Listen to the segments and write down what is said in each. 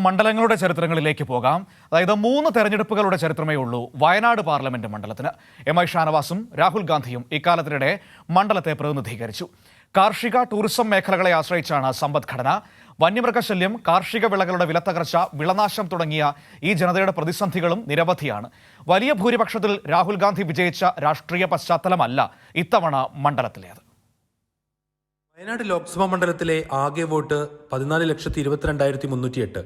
മണ്ഡലങ്ങളുടെ ചരിത്രങ്ങളിലേക്ക് പോകാം. അതായത് 3 തെരഞ്ഞെടുപ്പുകളുടെ ചരിത്രമേ ഉള്ളൂ വയനാട് പാർലമെന്റ് മണ്ഡലത്തിന്. MI ഷാനവാസും രാഹുൽ ഗാന്ധിയും ഇക്കാലത്തിനിടെ മണ്ഡലത്തെ പ്രതിനിധീകരിച്ചു. കാർഷിക ടൂറിസം മേഖലകളെ ആശ്രയിച്ചാണ് സമ്പദ്ഘടന. വന്യമൃഗശല്യം, കാർഷിക വിളകളുടെ വിലത്തകർച്ച, വിളനാശം തുടങ്ങിയ ഈ ജനതയുടെ പ്രതിസന്ധികളും നിരവധിയാണ്. വലിയ ഭൂരിപക്ഷത്തിൽ രാഹുൽ ഗാന്ധി വിജയിച്ച രാഷ്ട്രീയ പശ്ചാത്തലമല്ല ഇത്തവണ മണ്ഡലത്തിലേത്. വയനാട് ലോക്സഭാ മണ്ഡലത്തിലെ ആകെ വോട്ട് 14,22,308.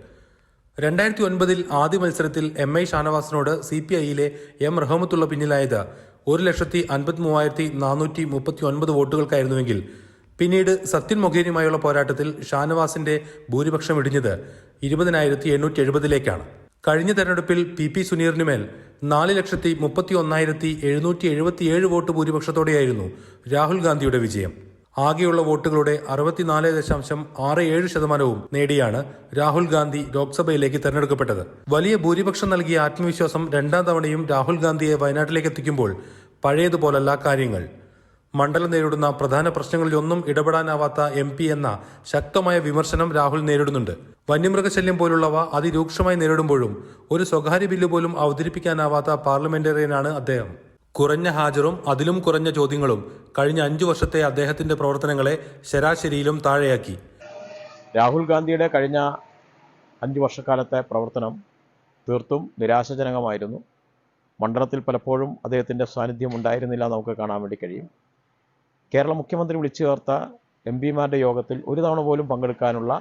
2009 ആദ്യ മത്സരത്തിൽ MI ഷാനവാസിനോട് CPIയിലെ M റഹമത്തുള്ള പിന്നിലായത് 1,53,439 വോട്ടുകൾക്കായിരുന്നുവെങ്കിൽ പിന്നീട് സത്യൻ മൊഗേരിയുമായുള്ള പോരാട്ടത്തിൽ ഷാനവാസിന്റെ ഭൂരിപക്ഷം ഇടിഞ്ഞത് 20,870 കഴിഞ്ഞ തെരഞ്ഞെടുപ്പിൽ PP സുനീറിനുമേൽ 4,31,777 വോട്ട് ഭൂരിപക്ഷത്തോടെയായിരുന്നു രാഹുൽ ഗാന്ധിയുടെ വിജയം. ആകെയുള്ള വോട്ടുകളുടെ 64.67% നേടിയാണ് രാഹുൽ ഗാന്ധി ലോക്സഭയിലേക്ക് തെരഞ്ഞെടുക്കപ്പെട്ടത്. വലിയ ഭൂരിപക്ഷം നൽകിയ ആത്മവിശ്വാസം രണ്ടാം തവണയും രാഹുൽ ഗാന്ധിയെ വയനാട്ടിലേക്ക് എത്തിക്കുമ്പോൾ പഴയതുപോലല്ല കാര്യങ്ങൾ. മണ്ഡലം നേരിടുന്ന പ്രധാന പ്രശ്നങ്ങളിലൊന്നും ഇടപെടാനാവാത്ത MP എന്ന ശക്തമായ വിമർശനം രാഹുൽ നേരിടുന്നുണ്ട്. വന്യമൃഗശല്യം പോലുള്ളവ അതിരൂക്ഷമായി നേരിടുമ്പോഴും ഒരു സ്വകാര്യ ബില്ല് പോലും അവതരിപ്പിക്കാനാവാത്ത പാർലമെന്റേറിയനാണ് അദ്ദേഹം. കുറഞ്ഞ ഹാജറും അതിലും കുറഞ്ഞ ചോദ്യങ്ങളും കഴിഞ്ഞ 5 വർഷത്തെ അദ്ദേഹത്തിന്റെ പ്രവർത്തനങ്ങളെ ശരാശരിയിലും താഴെയാക്കി. രാഹുൽ ഗാന്ധിയുടെ കഴിഞ്ഞ 5 വർഷക്കാലത്തെ പ്രവർത്തനം തീർത്തും നിരാശാജനകമായിരുന്നു. മണ്ഡലത്തിൽ പലപ്പോഴും അദ്ദേഹത്തിൻ്റെ സാന്നിധ്യം ഉണ്ടായിരുന്നില്ല നമുക്ക് കാണാൻ വേണ്ടി കഴിയും. കേരള മുഖ്യമന്ത്രി വിളിച്ചു ചേർത്ത MPമാരുടെ യോഗത്തിൽ ഒരു തവണ പോലും പങ്കെടുക്കാനുള്ള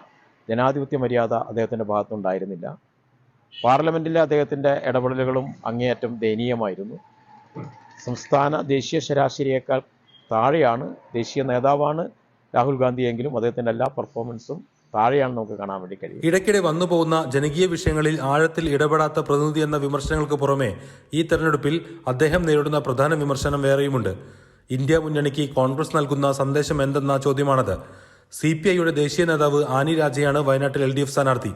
ജനാധിപത്യ മര്യാദ അദ്ദേഹത്തിൻ്റെ ഭാഗത്തുനിന്നുണ്ടായിരുന്നില്ല. പാർലമെൻറ്റിലെ അദ്ദേഹത്തിൻ്റെ ഇടപെടലുകളും അങ്ങേയറ്റം ദയനീയമായിരുന്നു. സംസ്ഥാന ദേശീയ ശരാശരിയേക്കാൾ താഴെയാണ്. ദേശീയ നേതാവാണ് രാഹുൽ ഗാന്ധിയെങ്കിലും അദ്ദേഹത്തിൻ്റെ എല്ലാ പെർഫോമൻസും താഴെയാണ് നമുക്ക് കാണാൻ വേണ്ടി കഴിയും. ഇടയ്ക്കിടെ വന്നുപോകുന്ന ജനകീയ വിഷയങ്ങളിൽ ആഴത്തിൽ ഇടപെടാത്ത പ്രതിനിധി എന്ന വിമർശനങ്ങൾക്ക് പുറമെ ഈ തെരഞ്ഞെടുപ്പിൽ അദ്ദേഹം നേരിടുന്ന പ്രധാന വിമർശനം വേറെയുമുണ്ട്. ഇന്ത്യ മുന്നണിക്ക് കോൺഗ്രസ് നൽകുന്ന സന്ദേശം എന്തെന്ന ചോദ്യമാണത്. CPIയുടെ ദേശീയ നേതാവ് ആനി രാജയാണ് വയനാട്ടിൽ LDF സ്ഥാനാർത്ഥി.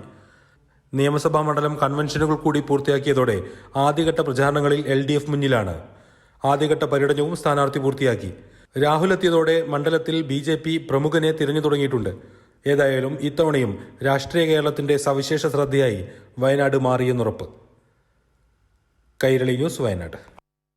നിയമസഭാ മണ്ഡലം കൺവെൻഷനുകൾ കൂടി പൂർത്തിയാക്കിയതോടെ ആദ്യഘട്ട പ്രചാരണങ്ങളിൽ LDF മുന്നിലാണ്. ആദ്യഘട്ട പര്യടനവും സ്ഥാനാർത്ഥി പൂർത്തിയാക്കി. രാഹുൽ എത്തിയതോടെ മണ്ഡലത്തിൽ BJP പ്രമുഖനെ തിരഞ്ഞു തുടങ്ങിയിട്ടുണ്ട്. ഏതായാലും ഇത്തവണയും രാഷ്ട്രീയ കേരളത്തിന്റെ സവിശേഷ ശ്രദ്ധയായി വയനാട് മാറിയെന്നുറപ്പ്. കൈരളി ന്യൂസ്, വയനാട്.